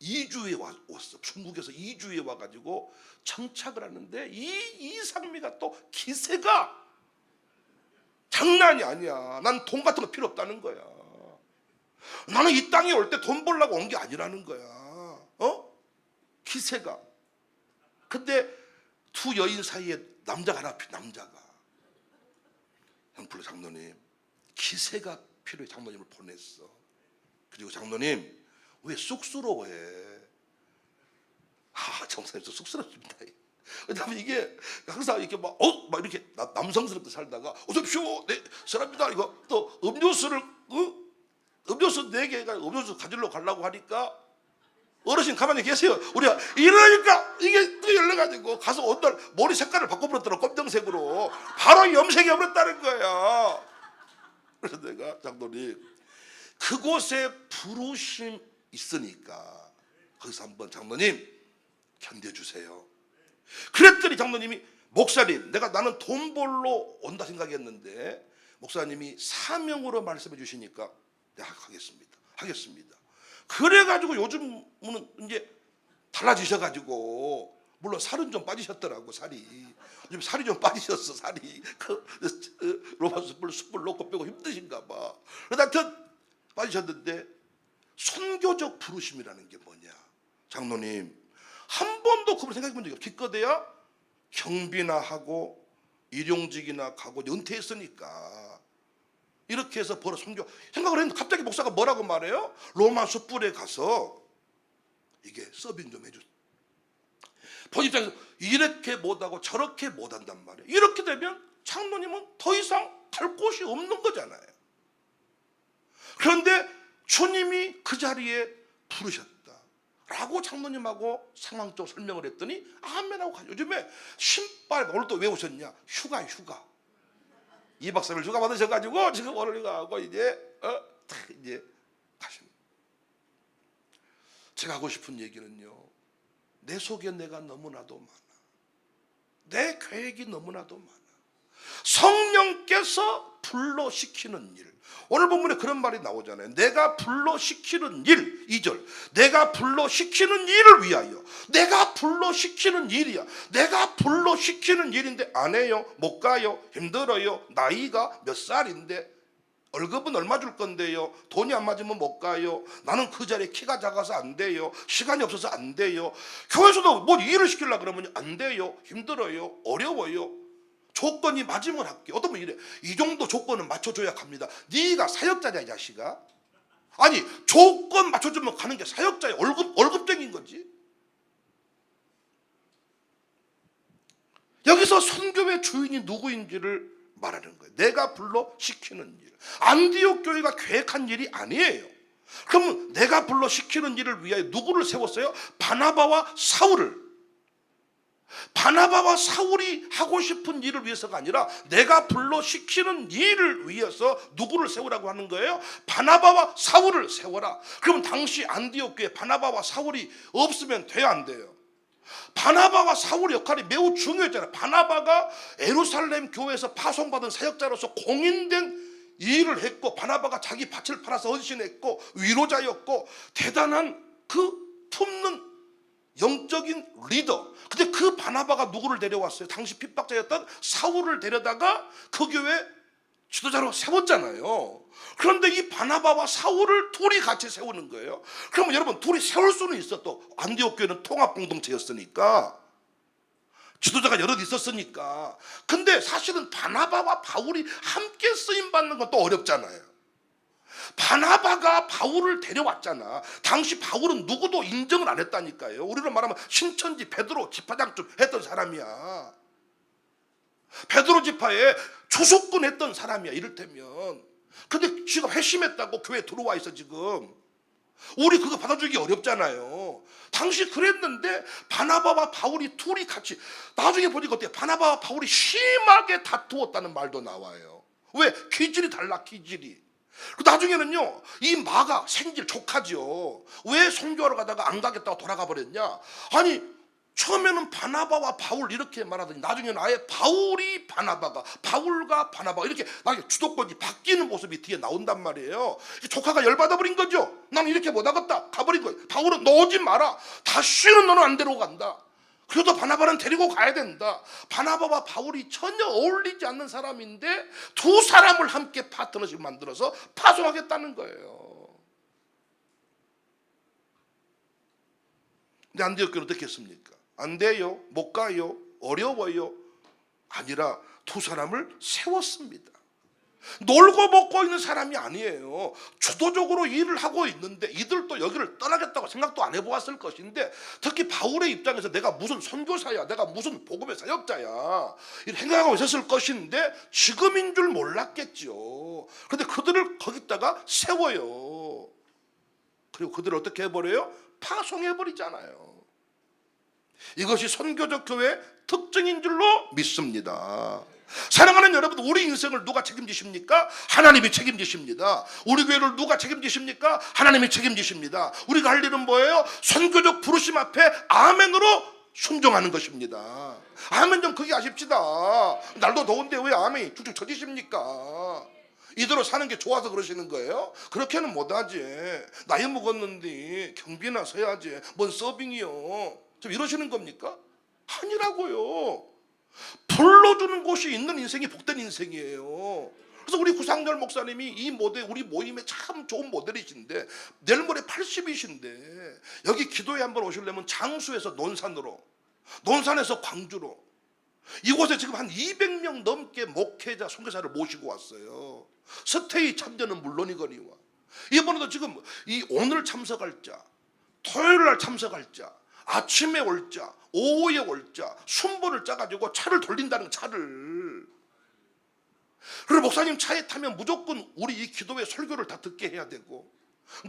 2주에 왔어. 중국에서 2주에 와가지고 정착을 하는데 이 이상미가 또 기세가 장난이 아니야. 난 돈 같은 거 필요 없다는 거야. 나는 이 땅에 올 때 돈 벌려고 온 게 아니라는 거야. 기세가. 근데 두 여인 사이에 남자가 하나 필요. 남자가. 형플로 장로님 기세가 필요해. 장로님을 보냈어. 그리고 장로님 왜 쑥스러워해? 정사님 저 쑥스럽습니다. 왜냐면 이게 항상 이렇게 막 이렇게 남성스럽게 살다가 어서오십시오, 네 사람입니다. 이거 또 음료수 4개가 음료수 가지러 가려고 하니까 어르신 가만히 계세요. 우리가 이러니까 이게 또 열려가지고 가서 어느 날 머리 색깔을 바꿔버렸더라. 검정색으로 바로 염색해버렸다는 거야. 그래서 내가 장로님 그곳에 부르심 있으니까 거기서 한번 장로님 견뎌주세요. 그랬더니 장로님이 목사님 나는 돈 벌러 온다 생각했는데 목사님이 사명으로 말씀해 주시니까 내가 하겠습니다. 그래가지고 요즘은 이제 달라지셔가지고 물론 살은 좀 빠지셨더라고. 요즘 살이 좀 빠지셨어. 로마 숯불 놓고 빼고 힘드신가 봐. 그래서 하여튼 빠지셨는데 선교적 부르심이라는 게 뭐냐? 장로님 한 번도 그걸 생각해 본 적이 없어요. 기껏해야 경비나 하고 일용직이나 가고 은퇴했으니까 이렇게 해서 벌어 선교 생각을 했는데 갑자기 목사가 뭐라고 말해요? 로마 숯불에 가서 이게 서빙 좀 해줘. 본 입장에서 이렇게 못하고 저렇게 못한단 말이에요. 이렇게 되면 장로님은 더 이상 갈 곳이 없는 거잖아요. 그런데 주님이 그 자리에 부르셨다 라고 장로님하고 상황적 설명을 했더니 아멘하고 가죠. 요즘에 신발 오늘 또 왜 오셨냐? 휴가 2박 3일 휴가 받으셔가지고 지금 오늘 가고 이제 가십니다. 제가 하고 싶은 얘기는요, 내 속에 내가 너무나도 많아. 내 계획이 너무나도 많아. 성령께서 불러시키는 일. 오늘 본문에 그런 말이 나오잖아요. 내가 불러시키는 일. 2절. 내가 불러시키는 일을 위하여. 내가 불러시키는 일이야. 내가 불러시키는 일인데 안 해요. 못 가요. 힘들어요. 나이가 몇 살인데 월급은 얼마 줄 건데요. 돈이 안 맞으면 못 가요. 나는 그 자리에 키가 작아서 안 돼요. 시간이 없어서 안 돼요. 교회에서도 뭐 일을 시키려고 그러면 안 돼요. 힘들어요. 어려워요. 조건이 맞으면 할게. 어떤 분이 이래. 이 정도 조건은 맞춰줘야 합니다. 네가 사역자냐 이 자식아. 아니 조건 맞춰주면 가는 게 사역자야. 월급쟁인 거지. 여기서 선교의 주인이 누구인지를 말하는 거예요. 내가 불러 시키는 일. 안디옥 교회가 계획한 일이 아니에요. 그러면 내가 불러 시키는 일을 위하여 누구를 세웠어요? 바나바와 사울을. 바나바와 사울이 하고 싶은 일을 위해서가 아니라 내가 불러 시키는 일을 위해서 누구를 세우라고 하는 거예요? 바나바와 사울을 세워라. 그러면 당시 안디옥 교회 바나바와 사울이 없으면 돼야 안 돼요? 바나바와 사울의 역할이 매우 중요했잖아요. 바나바가 예루살렘 교회에서 파송받은 사역자로서 공인된 일을 했고, 바나바가 자기 밭을 팔아서 헌신했고 위로자였고 대단한 그 품는 영적인 리더. 근데 그 바나바가 누구를 데려왔어요? 당시 핍박자였던 사울을 데려다가 그 교회 지도자로 세웠잖아요. 그런데 이 바나바와 사울을 둘이 같이 세우는 거예요. 그러면 여러분, 둘이 세울 수는 있어. 또 안디옥 교회는 통합 공동체였으니까, 지도자가 여럿 있었으니까. 근데 사실은 바나바와 바울이 함께 쓰임 받는 건 또 어렵잖아요. 바나바가 바울을 데려왔잖아. 당시 바울은 누구도 인정을 안 했다니까요. 우리로 말하면 신천지 베드로 지파장쯤 했던 사람이야. 베드로 지파에 주석군 했던 사람이야, 이를테면. 근데 지금 회심했다고 교회에 들어와 있어. 지금 우리 그거 받아주기 어렵잖아요. 당시 그랬는데 바나바와 바울이 둘이 같이, 나중에 보니까 어때요? 바나바와 바울이 심하게 다투었다는 말도 나와요. 왜? 기질이 달라, 기질이. 나중에는요, 이 마가 생질 조카죠. 왜 선교하러 가다가 안 가겠다고 돌아가 버렸냐? 아니, 처음에는 바나바와 바울 이렇게 말하더니 나중에는 아예 바울이 바나바가, 바울과 바나바가 이렇게 나중에 주도권이 바뀌는 모습이 뒤에 나온단 말이에요. 조카가 열받아 버린 거죠. 나는 이렇게 못 하겠다, 가버린 거예요. 바울은 너 오지 마라, 다시는 너는 안 데려간다. 그래도 바나바는 데리고 가야 된다. 바나바와 바울이 전혀 어울리지 않는 사람인데 두 사람을 함께 파트너십 만들어서 파송하겠다는 거예요. 근데 안디옥 교회는 어떻게 했습니까? 안 돼요, 못 가요, 어려워요. 아니라 두 사람을 세웠습니다. 놀고 먹고 있는 사람이 아니에요. 주도적으로 일을 하고 있는데 이들도 여기를 떠나겠다고 생각도 안 해보았을 것인데, 특히 바울의 입장에서 내가 무슨 선교사야, 내가 무슨 복음의 사역자야, 이런 생각하고 있었을 것인데 지금인 줄 몰랐겠죠. 그런데 그들을 거기다가 세워요. 그리고 그들을 어떻게 해버려요? 파송해버리잖아요. 이것이 선교적 교회의 특징인 줄로 믿습니다. 사랑하는 여러분, 우리 인생을 누가 책임지십니까? 하나님이 책임지십니다. 우리 교회를 누가 책임지십니까? 하나님이 책임지십니다. 우리가 할 일은 뭐예요? 선교적 부르심 앞에 아멘으로 순종하는 것입니다. 아멘 좀 크게 하십시다. 날도 더운데 왜 아멘이 쭉쭉 쳐지십니까? 이대로 사는 게 좋아서 그러시는 거예요? 그렇게는 못하지. 나이 먹었는데 경비나 서야지, 뭔 서빙이요, 좀 이러시는 겁니까? 아니라고요. 불러주는 곳이 있는 인생이 복된 인생이에요. 그래서 우리 구상열 목사님이 이 모델, 우리 모임에 참 좋은 모델이신데, 내일 모레 80이신데 여기 기도회 한번 오시려면 장수에서 논산으로, 논산에서 광주로, 이곳에 지금 한 200명 넘게 목회자 선교사를 모시고 왔어요. 스테이 참전은 물론이거니와 이번에도 지금 이 오늘 참석할 자, 토요일 날 참석할 자, 아침에 올 자, 오후에 올 자, 순번을 짜가지고 차를 돌린다는, 차를. 그리고 목사님 차에 타면 무조건 우리 이 기도회 설교를 다 듣게 해야 되고,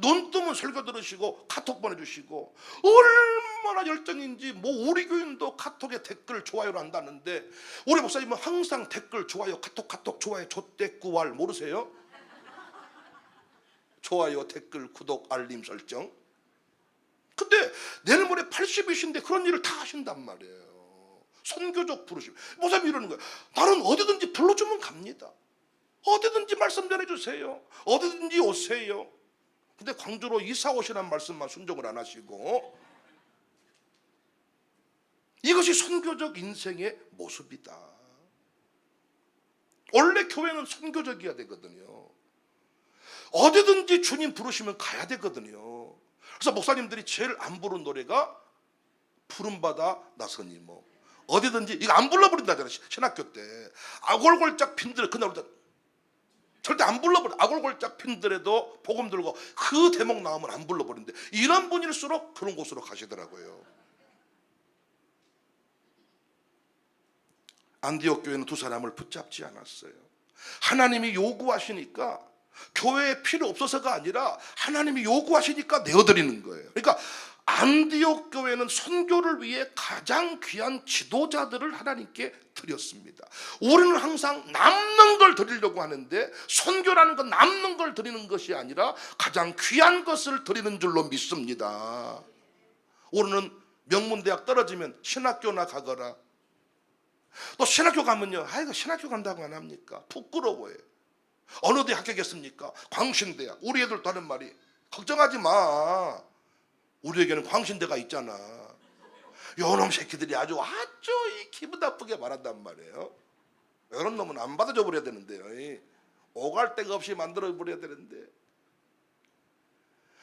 눈 뜨면 설교 들으시고 카톡 보내주시고, 얼마나 열정인지. 뭐 우리 교인도 카톡에 댓글 좋아요를 한다는데, 우리 목사님은 항상 댓글 좋아요, 카톡 좋아요, 조댓구알 모르세요? 좋아요, 댓글, 구독, 알림 설정. 근데 내일 모레 80이신데 그런 일을 다 하신단 말이에요. 선교적 부르심. 목사님이 이러는 거예요. 나는 어디든지 불러주면 갑니다. 어디든지 말씀 전해주세요. 어디든지 오세요. 근데 광주로 이사 오시라는 말씀만 순종을 안 하시고, 이것이 선교적 인생의 모습이다. 원래 교회는 선교적이어야 되거든요. 어디든지 주님 부르시면 가야 되거든요. 그래서 목사님들이 제일 안 부른 노래가 푸른바다 나선이, 뭐 어디든지, 이거 안 불러버린다잖아요. 신학교 때 아골골짝 핀들, 그날 절대 안 불러버려. 아골골짝 핀들에도 복음 들고 그 대목 나오면 안 불러버린대. 이런 분일수록 그런 곳으로 가시더라고요. 안디옥 교회는 두 사람을 붙잡지 않았어요. 하나님이 요구하시니까, 교회에 필요 없어서가 아니라 하나님이 요구하시니까 내어드리는 거예요. 그러니까 안디옥 교회는 선교를 위해 가장 귀한 지도자들을 하나님께 드렸습니다. 우리는 항상 남는 걸 드리려고 하는데 선교라는 건 남는 걸 드리는 것이 아니라 가장 귀한 것을 드리는 줄로 믿습니다. 우리는 명문대학 떨어지면 신학교나 가거라. 또 신학교 가면요, 아이고 신학교 간다고 안 합니까? 부끄러워요. 어느 대 합격했습니까? 광신대학. 우리 애들도 하는 말이 걱정하지 마, 우리에게는 광신대가 있잖아. 요놈 새끼들이 아주 이 기분 나쁘게 말한단 말이에요. 이런 놈은 안 받아줘 버려야 되는데요. 오갈 데가 없이 만들어 버려야 되는데.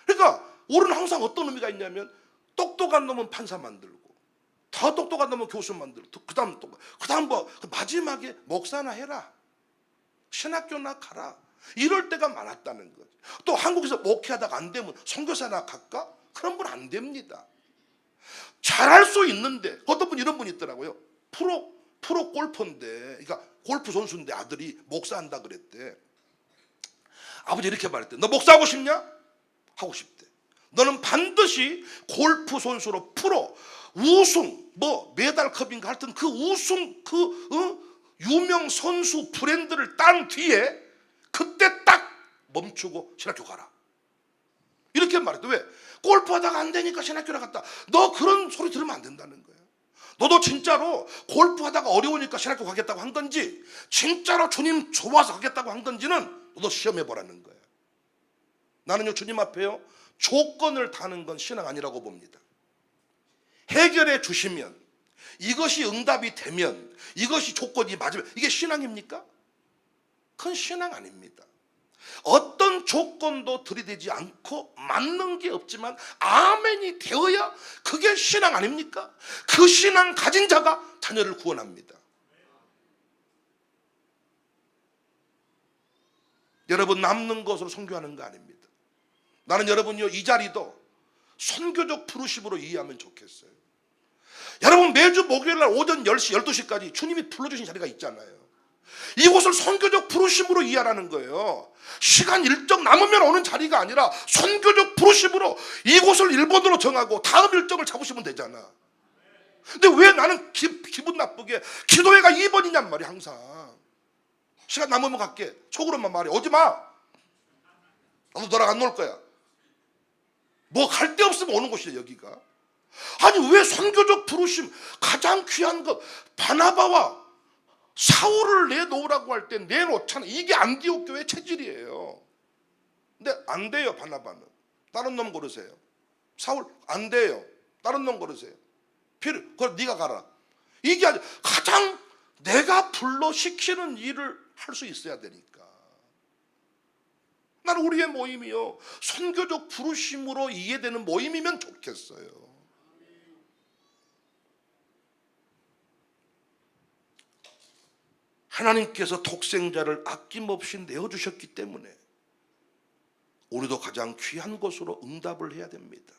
그러니까 우리는 항상 어떤 의미가 있냐면, 똑똑한 놈은 판사 만들고, 더 똑똑한 놈은 교수 만들고, 그다음 마지막에 목사나 해라, 신학교나 가라, 이럴 때가 많았다는 거죠. 또 한국에서 목회하다가 안 되면 선교사나 갈까? 그런 분 안 됩니다. 잘할 수 있는데, 어떤 분 이런 분이 있더라고요. 프로 골퍼인데, 그러니까 골프 선수인데 아들이 목사한다 그랬대. 아버지 이렇게 말했대. 너 목사하고 싶냐? 하고 싶대. 너는 반드시 골프 선수로 프로 우승, 메달컵인가 하여튼 그 우승, 유명 선수 브랜드를 딴 뒤에 그때 딱 멈추고 신학교 가라, 이렇게 말했대. 왜? 골프하다가 안 되니까 신학교를 갔다. 너 그런 소리 들으면 안 된다는 거예요. 너도 진짜로 골프하다가 어려우니까 신학교 가겠다고 한 건지, 진짜로 주님 좋아서 가겠다고 한 건지는 너도 시험해보라는 거예요. 나는요, 주님 앞에요, 조건을 다는 건 신앙 아니라고 봅니다. 해결해 주시면, 이것이 응답이 되면, 이것이 조건이 맞으면 이게 신앙입니까? 그건 신앙 아닙니다. 어떤 조건도 들이대지 않고 맞는 게 없지만 아멘이 되어야 그게 신앙 아닙니까? 그 신앙 가진 자가 자녀를 구원합니다. 여러분, 남는 것으로 선교하는 거 아닙니다. 나는 여러분요, 이 자리도 선교적 부르심으로 이해하면 좋겠어요. 여러분, 매주 목요일 날 오전 10시, 12시까지 주님이 불러주신 자리가 있잖아요. 이곳을 선교적 부르심으로 이해하라는 거예요. 시간 일정 남으면 오는 자리가 아니라 선교적 부르심으로 이곳을 1번으로 정하고 다음 일정을 잡으시면 되잖아. 근데 왜 나는 기분 나쁘게 기도회가 2번이냔 말이야. 항상 시간 남으면 갈게, 속으로만 말해. 오지 마, 나도 너랑 안 놀 거야. 뭐 갈 데 없으면 오는 곳이야 여기가. 아니 왜 선교적 부르심, 가장 귀한 것, 바나바와 사울을 내놓으라고 할 때 내놓잖아. 이게 안디옥 교회 체질이에요. 근데 안 돼요. 바나바는 다른 놈 고르세요. 사울 안 돼요. 다른 놈 고르세요. 그럼 네가 가라. 이게 아주 가장 내가 불러 시키는 일을 할 수 있어야 되니까. 나는 우리의 모임이요, 선교적 부르심으로 이해되는 모임이면 좋겠어요. 하나님께서 독생자를 아낌없이 내어주셨기 때문에 우리도 가장 귀한 것으로 응답을 해야 됩니다.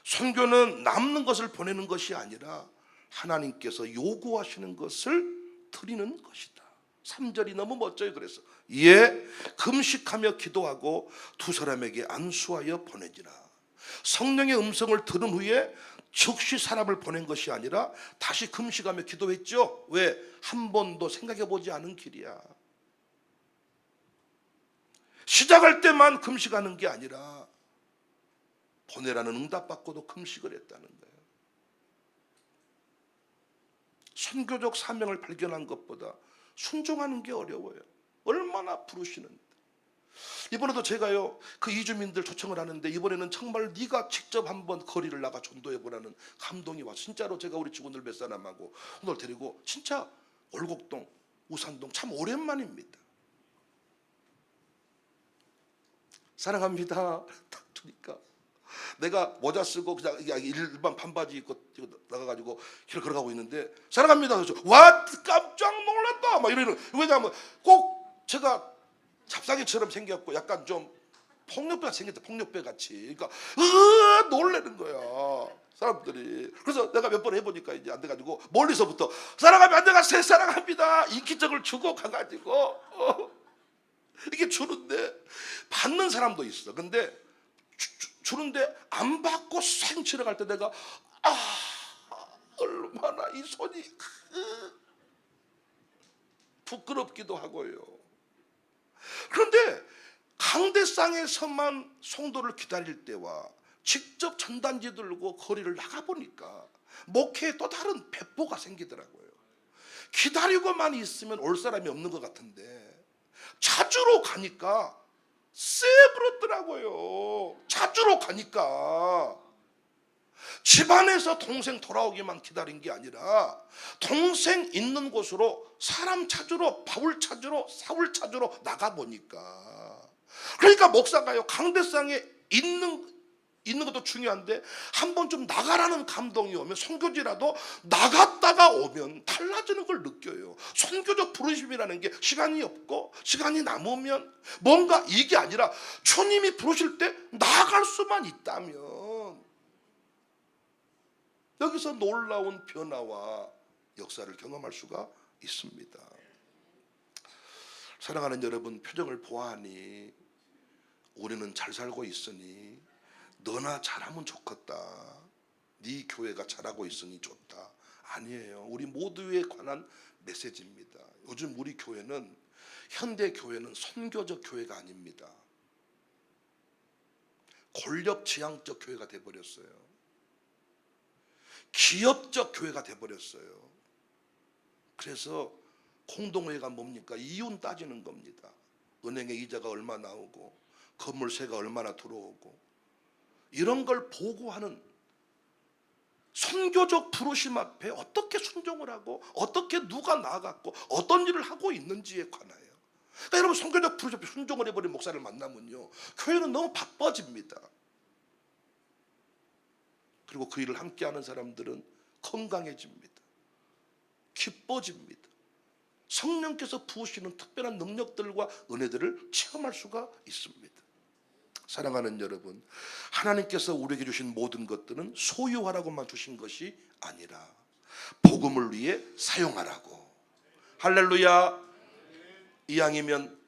선교는 남는 것을 보내는 것이 아니라 하나님께서 요구하시는 것을 드리는 것이다. 3절이 너무 멋져요. 그래서 금식하며 기도하고 두 사람에게 안수하여 보내지라. 성령의 음성을 들은 후에 즉시 사람을 보낸 것이 아니라 다시 금식하며 기도했죠. 왜? 한 번도 생각해 보지 않은 길이야. 시작할 때만 금식하는 게 아니라 보내라는 응답받고도 금식을 했다는 거예요. 선교적 사명을 발견한 것보다 순종하는 게 어려워요. 얼마나 부르시는데. 이번에도 제가요, 그 이주민들 초청을 하는데 이번에는 정말 네가 직접 한번 거리를 나가 전도해보라는 감동이 와서 진짜로 제가 우리 직원들 몇 사람하고 오늘 데리고 진짜 월곡동, 우산동 참 오랜만입니다. 사랑합니다 딱 주니까 내가 모자 쓰고 그냥 일반 반바지 입고 나가가지고 길을 걸어가고 있는데 사랑합니다. 그래서 와 깜짝 놀랐다 막 이러는. 왜냐하면 꼭 제가 잡사기처럼 생겼고 약간 좀 폭력배가 생겼다. 폭력배 같이. 그러니까 놀라는 거야 사람들이. 그래서 내가 몇 번 해보니까 이제 안 돼가지고 멀리서부터 사랑하면 안 돼가 새 사랑합니다 인기적을 주고 가가지고 이게 주는데 받는 사람도 있어. 근데 주는데 안 안 받고 쌩 지나갈 때 내가 얼마나 이 손이 부끄럽기도 하고요. 그런데 강대상에서만 성도를 기다릴 때와 직접 전단지 들고 거리를 나가보니까 목회에 또 다른 배포가 생기더라고요. 기다리고만 있으면 올 사람이 없는 것 같은데 찾으러 가니까 쎄부럽더라고요. 찾으러 가니까 집안에서 동생 돌아오기만 기다린 게 아니라 동생 있는 곳으로 사람 찾으러, 바울 찾으러, 사울 찾으러 나가보니까, 그러니까 목사가요, 강대상에 있는 것도 중요한데 한번 좀 나가라는 감동이 오면, 선교지라도 나갔다가 오면 달라지는 걸 느껴요. 선교적 부르심이라는 게 시간이 없고 시간이 남으면 뭔가, 이게 아니라 주님이 부르실 때 나갈 수만 있다면 여기서 놀라운 변화와 역사를 경험할 수가 있습니다. 사랑하는 여러분, 표정을 보아하니 우리는 잘 살고 있으니 너나 잘하면 좋겠다, 네 교회가 잘하고 있으니 좋다, 아니에요. 우리 모두에 관한 메시지입니다. 요즘 우리 교회는, 현대 교회는 선교적 교회가 아닙니다. 권력지향적 교회가 돼버렸어요. 기업적 교회가 돼버렸어요. 그래서 공동회가 뭡니까? 이윤 따지는 겁니다. 은행에 이자가 얼마 나오고 건물세가 얼마나 들어오고, 이런 걸 보고하는 선교적 부르심 앞에 어떻게 순종을 하고 어떻게 누가 나아갔고 어떤 일을 하고 있는지에 관하여. 그러니까 여러분, 선교적 부르심 앞에 순종을 해버린 목사를 만나면요, 교회는 너무 바빠집니다. 그리고 그 일을 함께하는 사람들은 건강해집니다. 기뻐집니다. 성령께서 부으시는 특별한 능력들과 은혜들을 체험할 수가 있습니다. 사랑하는 여러분, 하나님께서 우리에게 주신 모든 것들은 소유하라고만 주신 것이 아니라 복음을 위해 사용하라고. 할렐루야. 이왕이면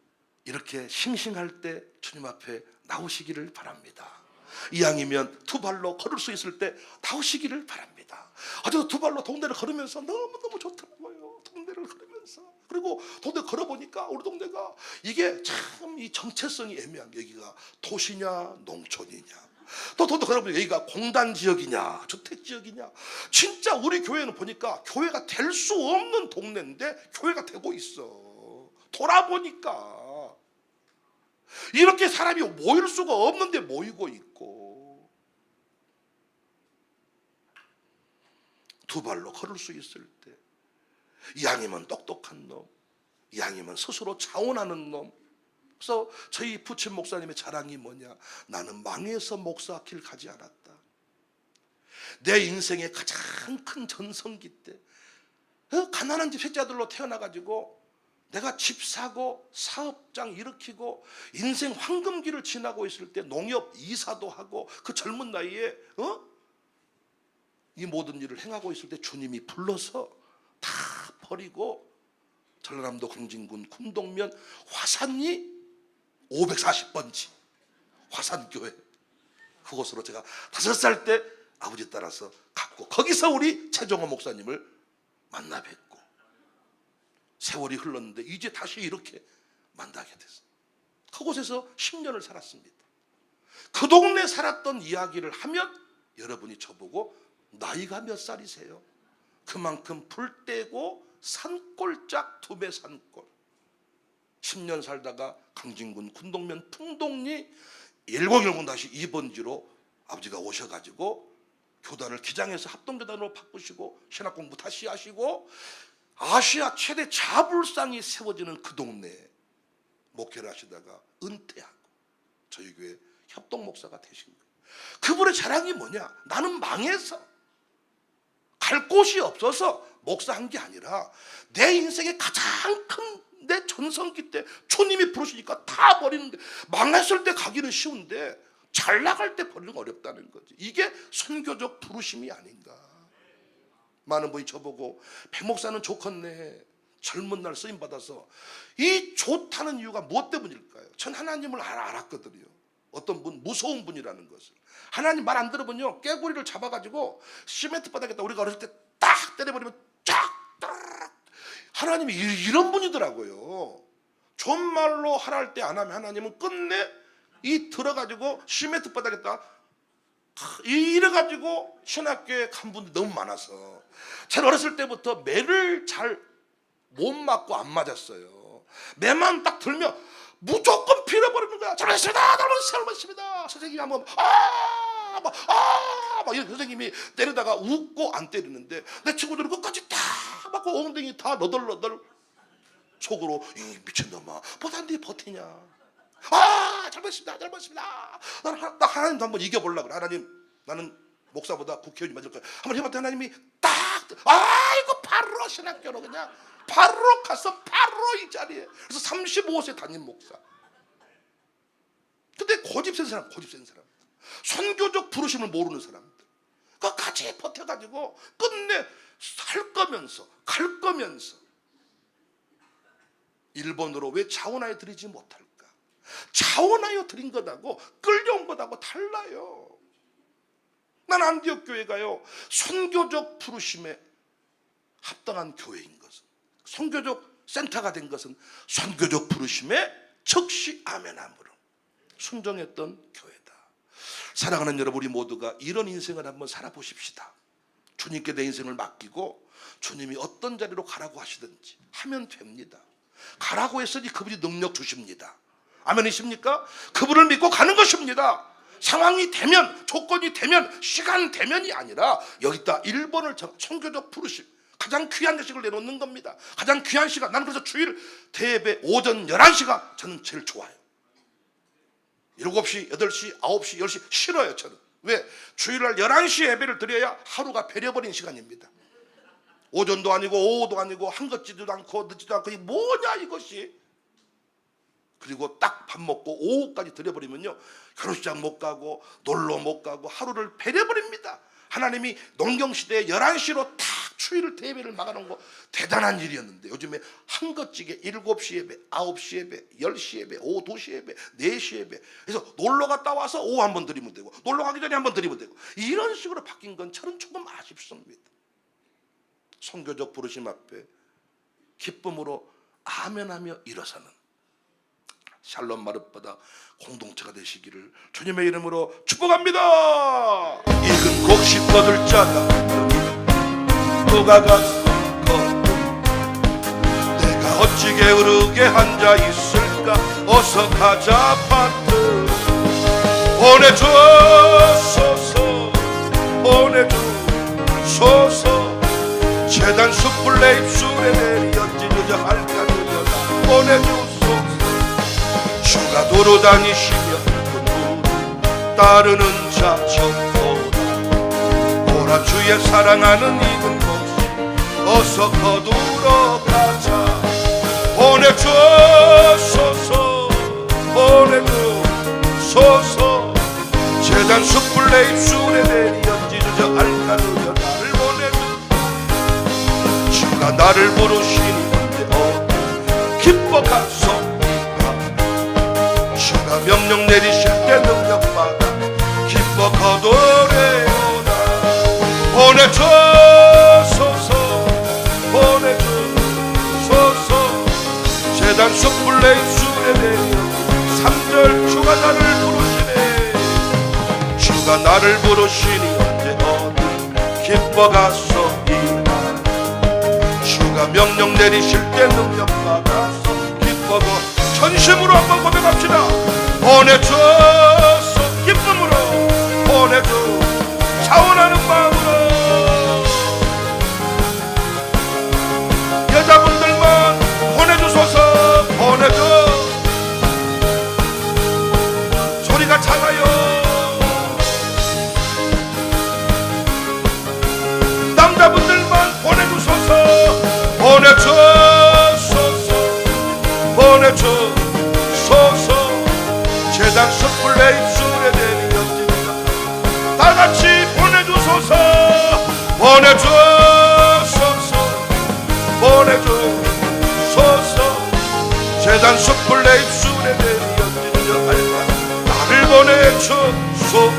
이렇게 싱싱할 때 주님 앞에 나오시기를 바랍니다. 이왕이면 두 발로 걸을 수 있을 때 나오시기를 바랍니다. 어제도 두 발로 동네를 걸으면서 너무너무 좋더라고요. 동네를 걸으면서. 그리고 동네 걸어보니까 우리 동네가 이게 참 이 정체성이 애매한 게, 여기가 도시냐 농촌이냐, 또 동네 걸어보니까 여기가 공단지역이냐 주택지역이냐. 진짜 우리 교회는 보니까 교회가 될 수 없는 동네인데 교회가 되고 있어. 돌아보니까 이렇게 사람이 모일 수가 없는데 모이고 있고, 두 발로 걸을 수 있을 때, 이왕이면 똑똑한 놈, 이왕이면 스스로 자원하는 놈. 그래서 저희 부친 목사님의 자랑이 뭐냐? 나는 망해서 목사 길 가지 않았다. 내 인생의 가장 큰 전성기 때 가난한 집 셋째아들로 태어나가지고 내가 집 사고 사업장 일으키고 인생 황금기를 지나고 있을 때 농협 이사도 하고, 그 젊은 나이에 이 모든 일을 행하고 있을 때 주님이 불러서 다 버리고 전라남도 광진군 쿰동면 화산리 540번지 화산교회, 그곳으로 제가 5살 때 아버지 따라서 갔고, 거기서 우리 최종호 목사님을 만나 뵙고, 세월이 흘렀는데 이제 다시 이렇게 만나게 됐어요. 그곳에서 10년을 살았습니다. 그 동네 살았던 이야기를 하면 여러분이 저보고 나이가 몇 살이세요? 그만큼 불 떼고 산골짝 두배 산골. 10년 살다가 강진군 군동면 풍동리 1010-2번지로 아버지가 오셔가지고 교단을 기장에서 합동교단으로 바꾸시고 신학공부 다시 하시고 아시아 최대 자불상이 세워지는 그 동네에 목회를 하시다가 은퇴하고 저희 교회 협동목사가 되신 거예요. 그분의 자랑이 뭐냐? 나는 망해서 갈 곳이 없어서 목사한 게 아니라 내 인생의 가장 큰 내 전성기 때 주님이 부르시니까 다 버리는데, 망했을 때 가기는 쉬운데 잘 나갈 때 버리는 건 어렵다는 거지. 이게 선교적 부르심이 아닌가. 많은 분이 저보고 배 목사는 좋겠네, 젊은 날 쓰임받아서. 이 좋다는 이유가 무엇 때문일까요? 전 하나님을 알았거든요. 어떤 분, 무서운 분이라는 것을. 하나님 말 안 들어보면요, 깨구리를 잡아가지고 시멘트 바닥에다 우리가 어렸을 때 딱 때려버리면 쫙 하나님이 이런 분이더라고요. 존말로 하랄 때 안 하면 하나님은 끝내 이 들어가지고 시멘트 바닥에다 이래가지고 신학교에 간 분들이 너무 많아서 제가 어렸을 때부터 매를 잘 못 맞고 안 맞았어요. 매만 딱 들면 무조건 빌어버리는 거야. 잘못했습니다, 잘못했습니다. 선생님이 한번 막 이런 선생님이 때리다가 웃고 안 때리는데 내 친구들은 끝까지 다 맞고 엉덩이 다 너덜너덜 속으로 이 미친놈아 보단디 버티냐. 잘못했습니다, 잘못했습니다. 나 하나님도 한번 이겨보려고 그래. 하나님, 나는 목사보다 국회의원이 맞을 거야. 한번 해봤더니 하나님이 딱 이거 바로 신학교로 그냥 바로 가서 바로 이 자리에. 그래서 35세 담임 목사. 근데 고집 센 사람, 선교적 부르심을 모르는 사람들, 같이 버텨가지고 끝내 갈 거면서 일본으로 왜 자원하여 드리지 못할까? 자원하여 드린 것하고 끌려온 것하고 달라요. 난 안디옥 교회가요, 선교적 부르심에 합당한 교회인 것은, 선교적 센터가 된 것은 선교적 부르심에 즉시 아멘함으로 순종했던 교회다. 사랑하는 여러분, 우리 모두가 이런 인생을 한번 살아보십시다. 주님께 내 인생을 맡기고 주님이 어떤 자리로 가라고 하시든지 하면 됩니다. 가라고 했으니 그분이 능력 주십니다. 아멘이십니까? 그분을 믿고 가는 것입니다. 상황이 되면, 조건이 되면, 시간 되면이 아니라 여기다 1번을 선교적 부르심, 가장 귀한 자식을 내놓는 겁니다. 가장 귀한 시간. 나는 그래서 주일 대예배 오전 11시가 저는 제일 좋아요. 7시, 8시, 9시, 10시 싫어요. 저는. 왜? 주일날 11시 예배를 드려야 하루가 배려버린 시간입니다. 오전도 아니고 오후도 아니고 한것지도 않고 늦지도 않고 이 뭐냐 이것이. 그리고 딱 밥 먹고 오후까지 드려버리면요, 결혼식장 못 가고 놀러 못 가고 하루를 배려버립니다. 하나님이 농경시대에 11시로 탁 주일을 대예배를 막아놓은 거 대단한 일이었는데, 요즘에 한것지게 7시 예배, 9시 예배, 10시 예배, 오후 2시 예배, 4시 예배. 그래서 놀러 갔다 와서 오후 한번 드리면 되고 놀러 가기 전에 한번 드리면 되고, 이런 식으로 바뀐 건 저는 조금 아쉽습니다. 선교적 부르심 앞에 기쁨으로 아멘하며 일어서는 샬롬 마룻바다 공동체가 되시기를 주님의 이름으로 축복합니다. 익은 곡식 거둘 자가 누가 가서 내가 어찌 게으르게 앉아 있을까. 어서 가자 파트 보내주소서, 보내주소서. 재단 숯불 내 입술에 내리었지 늦어 할까 늦어라. 보내주소서. 주가 도로 다니시며 따르는 자 적보다 보라 주의 사랑하는 익은 곡식 어서 거두러 가자. 보내주소서, 보내주소서. 재단 숯불 내 입술에 내리었지 늦어 할까 늦어 나를 보내주. 주가 나를 부르시니 언제 기뻐 가소이다. 주가 명령 내리실 때 능력받아 기뻐 거두래오다. 보내주소서, 보내주소서. 재단 숯불 내 입술에 내려 3절 주가 나를 부르시네. 주가 나를 부르시니 언제 어디 기뻐 가소이다. 주가 명령 내리실 때 능력받아서 기뻐도 전심으로 한번 고백합시다. 보내줘서 기쁨으로, 보내줘 차원하는 마음으로. 여자분들만 보내주소서, 보내줘. 소리가 작아요. 남자분들만 보내주소서, 보내주소서, 보내주소서. 재단 숯불 내 입술에 내리었지니까 다같이 보내주소서, 보내주소서, 보내주소서. 재단 숯불 내 입술에 내리었지니까 나를 보내주소서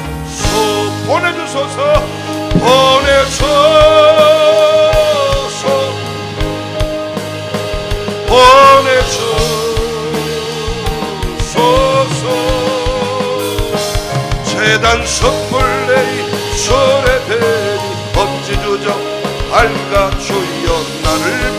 재단 섣불레이 소래되니 어찌 주저 알까 주여 나를